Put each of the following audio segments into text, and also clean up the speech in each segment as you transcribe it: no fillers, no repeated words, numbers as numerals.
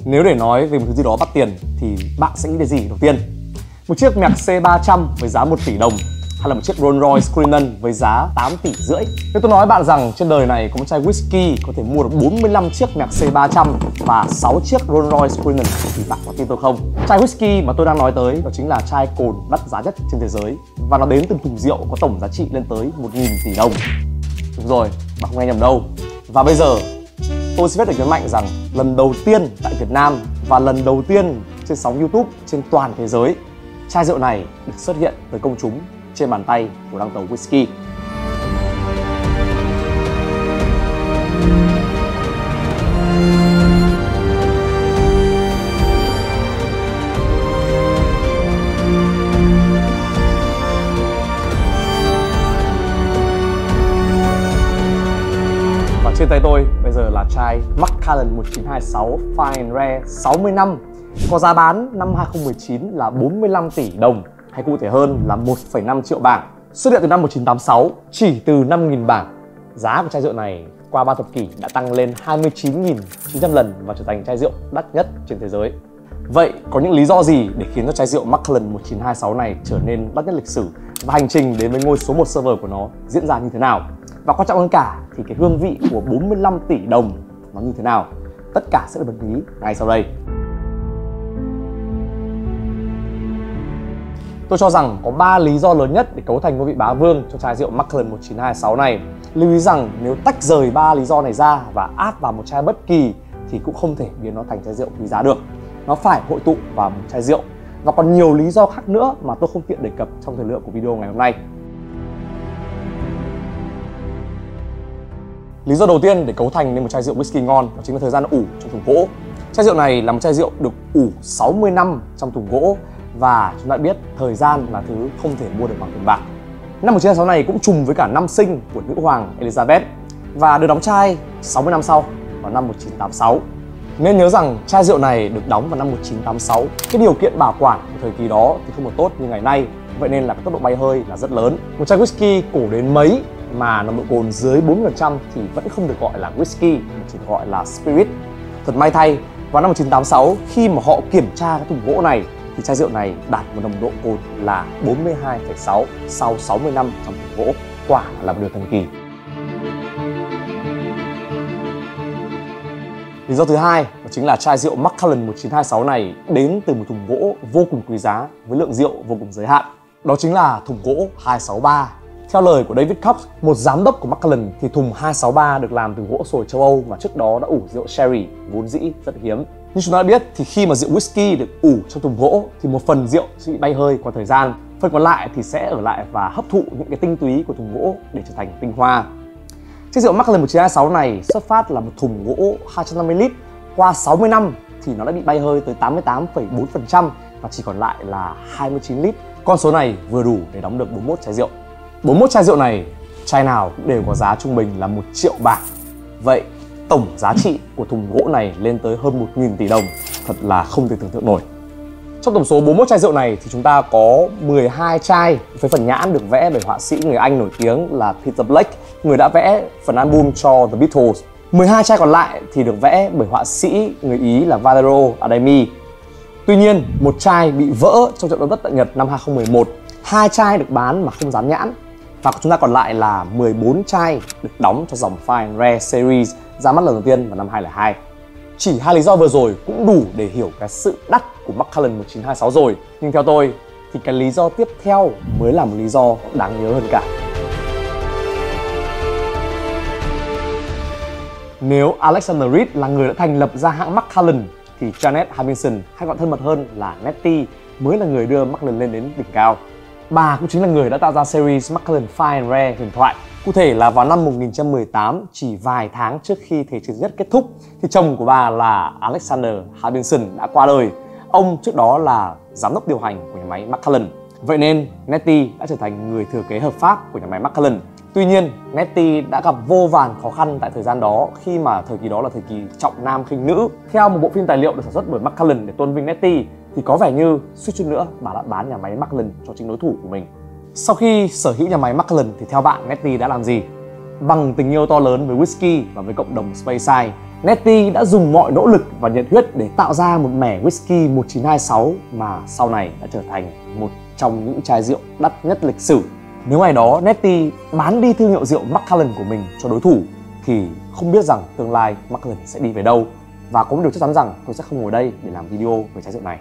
Nếu để nói về một thứ gì đó đắt tiền thì bạn sẽ nghĩ đến gì đầu tiên? Một chiếc Merc C300 với giá 1 tỷ đồng hay là một chiếc Rolls Royce Cullinan với giá 8 tỷ rưỡi? Nếu tôi nói bạn rằng trên đời này có một chai whisky có thể mua được 45 chiếc Merc C300 và 6 chiếc Rolls Royce Cullinan thì bạn có tin tôi không? Chai whisky mà tôi đang nói tới đó chính là chai cồn đắt giá nhất trên thế giới và nó đến từ thùng rượu có tổng giá trị lên tới 1.000 tỷ đồng. Đúng rồi, bạn không nghe nhầm đâu. Và bây giờ tôi xin phép được nhấn mạnh rằng lần đầu tiên tại Việt Nam và lần đầu tiên trên sóng YouTube trên toàn thế giới, chai rượu này được xuất hiện tới công chúng trên bàn tay của đăng tấu whisky. Và trên tay tôi bây giờ là chai Macallan 1926 Fine Rare 60 năm, có giá bán năm 2019 là 45 tỷ đồng, hay cụ thể hơn là 1,5 triệu bảng. Xuất hiện từ năm 1986, chỉ từ 5.000 bảng. Giá của chai rượu này qua 3 thập kỷ đã tăng lên 29.900 lần và trở thành chai rượu đắt nhất trên thế giới. Vậy có những lý do gì để khiến cho chai rượu Macallan 1926 này trở nên đắt nhất lịch sử, và hành trình đến với ngôi số 1 server của nó diễn ra như thế nào? Và quan trọng hơn cả thì cái hương vị của 45 tỷ đồng nó như thế nào? Tất cả sẽ được bật mí ngay sau đây. Tôi cho rằng có 3 lý do lớn nhất để cấu thành ngôi vị bá vương cho chai rượu Macallan 1926 này. Lưu ý rằng nếu tách rời 3 lý do này ra và áp vào một chai bất kỳ thì cũng không thể biến nó thành chai rượu quý giá được. Nó phải hội tụ vào một chai rượu. Và còn nhiều lý do khác nữa mà tôi không tiện đề cập trong thời lượng của video ngày hôm nay. Lý do đầu tiên để cấu thành nên một chai rượu whisky ngon đó chính là thời gian ủ trong thùng gỗ. Chai rượu này là một chai rượu được ủ 60 năm trong thùng gỗ. Và chúng ta biết thời gian là thứ không thể mua được bằng tiền bạc. Năm 1926 này cũng trùng với cả năm sinh của nữ hoàng Elizabeth và được đóng chai 60 năm sau vào năm 1986. Nên nhớ rằng chai rượu này được đóng vào năm 1986. Cái điều kiện bảo quản của thời kỳ đó thì không được tốt như ngày nay, vậy nên là cái tốc độ bay hơi là rất lớn. Một chai whisky cổ đến mấy mà nồng độ cồn dưới 40% thì vẫn không được gọi là whisky, mà chỉ được gọi là spirit. Thật may thay, vào năm 1986 khi mà họ kiểm tra cái thùng gỗ này thì chai rượu này đạt một nồng độ cồn là 42,6 sau 60 năm trong thùng gỗ. Quả là một điều thần kỳ. Lý do thứ hai đó chính là chai rượu Macallan 1926 này đến từ một thùng gỗ vô cùng quý giá với lượng rượu vô cùng giới hạn. Đó chính là thùng gỗ 263. Theo lời của David Cox, một giám đốc của Macallan, thì thùng 263 được làm từ gỗ sồi châu Âu mà trước đó đã ủ rượu sherry vốn dĩ rất hiếm. Như chúng ta đã biết thì khi mà rượu whisky được ủ trong thùng gỗ thì một phần rượu sẽ bị bay hơi qua thời gian, phần còn lại thì sẽ ở lại và hấp thụ những cái tinh túy của thùng gỗ để trở thành tinh hoa. Chiếc rượu Macallan 1926 này xuất phát là một thùng gỗ 250 lít, qua 60 năm thì nó đã bị bay hơi tới 88,4% và chỉ còn lại là 29 lít. Con số này vừa đủ để đóng được 41 chai rượu. 41 chai rượu này, chai nào cũng đều có giá trung bình là 1 triệu bảng. Vậy tổng giá trị của thùng gỗ này lên tới hơn 1.000 tỷ đồng, thật là không thể tưởng tượng nổi. Trong tổng số 41 chai rượu này thì chúng ta có 12 chai với phần nhãn được vẽ bởi họa sĩ người Anh nổi tiếng là Peter Blake, người đã vẽ phần album cho The Beatles. 12 chai còn lại thì được vẽ bởi họa sĩ người Ý là Valerio Adami. Tuy nhiên, một chai bị vỡ trong trận động đất tại Nhật năm 2011, 2 chai được bán mà không dán nhãn. Và chúng ta còn lại là 14 chai được đóng cho dòng Fine Rare Series ra mắt lần đầu tiên vào năm 2002. Chỉ 2 lý do vừa rồi cũng đủ để hiểu cái sự đắt của Macallan 1926 rồi. Nhưng theo tôi thì cái lý do tiếp theo mới là một lý do đáng nhớ hơn cả. Nếu Alexander Reed là người đã thành lập ra hãng Macallan thì Janet Harbinson, hay gọi thân mật hơn là Nettie, mới là người đưa Macallan lên đến đỉnh cao. Bà cũng chính là người đã tạo ra series Macallan Fine Rare huyền thoại. Cụ thể là vào năm 1918, chỉ vài tháng trước khi Thế chiến thứ nhất kết thúc, thì chồng của bà là Alexander Harbinson đã qua đời. Ông trước đó là giám đốc điều hành của nhà máy Macallan. Vậy nên Nettie đã trở thành người thừa kế hợp pháp của nhà máy Macallan. Tuy nhiên, Nettie đã gặp vô vàn khó khăn tại thời gian đó, khi mà thời kỳ đó là thời kỳ trọng nam khinh nữ. Theo một bộ phim tài liệu được sản xuất bởi Macallan để tôn vinh Nettie thì có vẻ như suýt chút nữa bà đã bán nhà máy Macallan cho chính đối thủ của mình. Sau khi sở hữu nhà máy Macallan thì theo bạn Nettie đã làm gì? Bằng tình yêu to lớn với whisky và với cộng đồng Speyside, Netty đã dùng mọi nỗ lực và nhiệt huyết để tạo ra một mẻ whisky 1926 mà sau này đã trở thành một trong những chai rượu đắt nhất lịch sử. Nếu ngày đó Netty bán đi thương hiệu rượu Macallan của mình cho đối thủ thì không biết rằng tương lai Macallan sẽ đi về đâu. Và có một điều chắc chắn rằng tôi sẽ không ngồi đây để làm video về chai rượu này.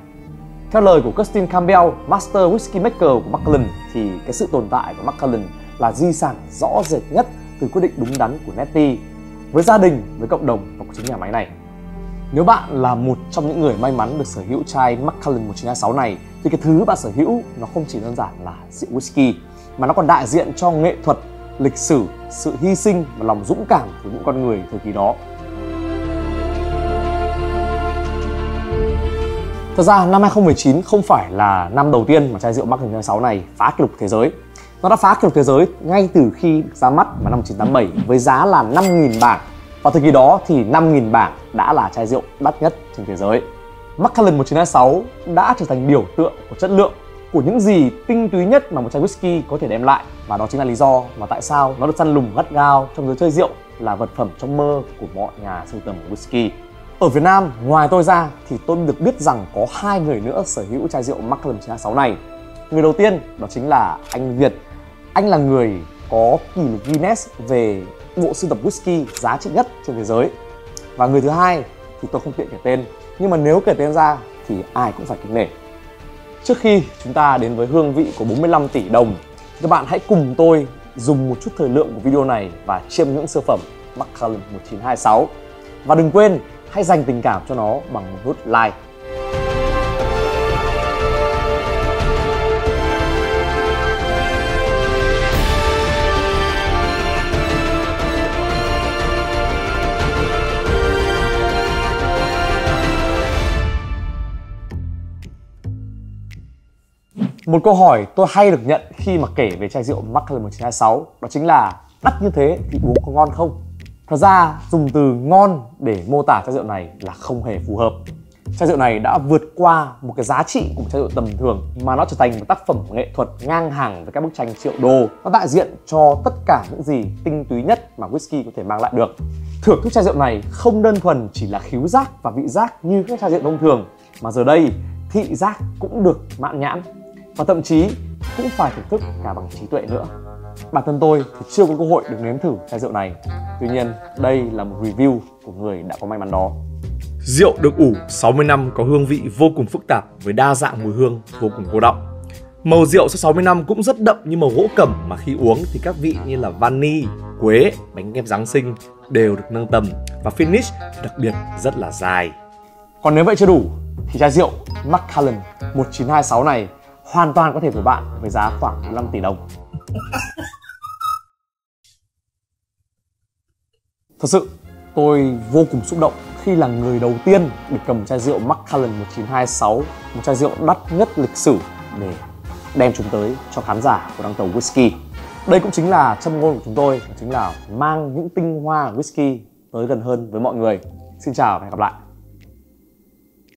Theo lời của Custin Campbell, Master Whisky Maker của Macallan, thì cái sự tồn tại của Macallan là di sản rõ rệt nhất từ quyết định đúng đắn của Netty với gia đình, với cộng đồng và của chính nhà máy này. Nếu bạn là một trong những người may mắn được sở hữu chai Macallan 1926 này thì cái thứ bạn sở hữu nó không chỉ đơn giản là rượu whisky mà nó còn đại diện cho nghệ thuật, lịch sử, sự hy sinh và lòng dũng cảm của những con người thời kỳ đó. Thật ra năm 2019 không phải là năm đầu tiên mà chai rượu Macallan 1926 này phá kỷ lục thế giới. Nó đã phá kỷ lục thế giới ngay từ khi ra mắt vào năm 1987 với giá là 5.000 bảng. Vào thời kỳ đó thì 5.000 bảng đã là chai rượu đắt nhất trên thế giới. Macallan 1926 đã trở thành biểu tượng của chất lượng, của những gì tinh túy nhất mà một chai whisky có thể đem lại. Và đó chính là lý do mà tại sao nó được săn lùng gắt gao trong giới chơi rượu, là vật phẩm trong mơ của mọi nhà sưu tầm whisky. Ở Việt Nam, ngoài tôi ra thì tôi được biết rằng có 2 người nữa sở hữu chai rượu Macallan 1926 này. Người đầu tiên đó chính là anh Việt. Anh là người có kỷ lục Guinness về bộ sưu tập whisky giá trị nhất trên thế giới. Và người thứ hai thì tôi không tiện kể tên, nhưng mà nếu kể tên ra thì ai cũng phải kính nể. Trước khi chúng ta đến với hương vị của 45 tỷ đồng, các bạn hãy cùng tôi dùng một chút thời lượng của video này và chiêm ngưỡng siêu phẩm Macallan 1926. Và đừng quên, hãy dành tình cảm cho nó bằng một nút like. Một câu hỏi tôi hay được nhận khi mà kể về chai rượu Macallan 1926 đó chính là đắt như thế thì uống có ngon không? Thật ra dùng từ ngon để mô tả chai rượu này là không hề phù hợp. Chai rượu này đã vượt qua một cái giá trị của một chai rượu tầm thường mà nó trở thành một tác phẩm nghệ thuật ngang hàng với các bức tranh triệu đô. Nó đại diện cho tất cả những gì tinh túy nhất mà whisky có thể mang lại được. Thưởng thức chai rượu này không đơn thuần chỉ là khứu giác và vị giác như các chai rượu thông thường, mà giờ đây thị giác cũng được mãn nhãn. Và thậm chí cũng phải thưởng thức cả bằng trí tuệ nữa. Bản thân tôi thì chưa có cơ hội được nếm thử chai rượu này. Tuy nhiên, đây là một review của người đã có may mắn đó. Rượu được ủ 60 năm có hương vị vô cùng phức tạp với đa dạng mùi hương vô cùng cô đọng. Màu rượu sau 60 năm cũng rất đậm như màu gỗ cẩm, mà khi uống thì các vị như là vani, quế, bánh kem Giáng sinh đều được nâng tầm và finish đặc biệt rất là dài. Còn nếu vậy chưa đủ thì chai rượu Macallan 1926 này hoàn toàn có thể của bạn với giá khoảng 5 tỷ đồng. Thật sự, tôi vô cùng xúc động khi là người đầu tiên được cầm chai rượu Macallan 1926, một chai rượu đắt nhất lịch sử, để đem chúng tới cho khán giả của Đăng Tàu Whisky. Đây cũng chính là châm ngôn của chúng tôi, đó chính là mang những tinh hoa whisky tới gần hơn với mọi người. Xin chào và hẹn gặp lại.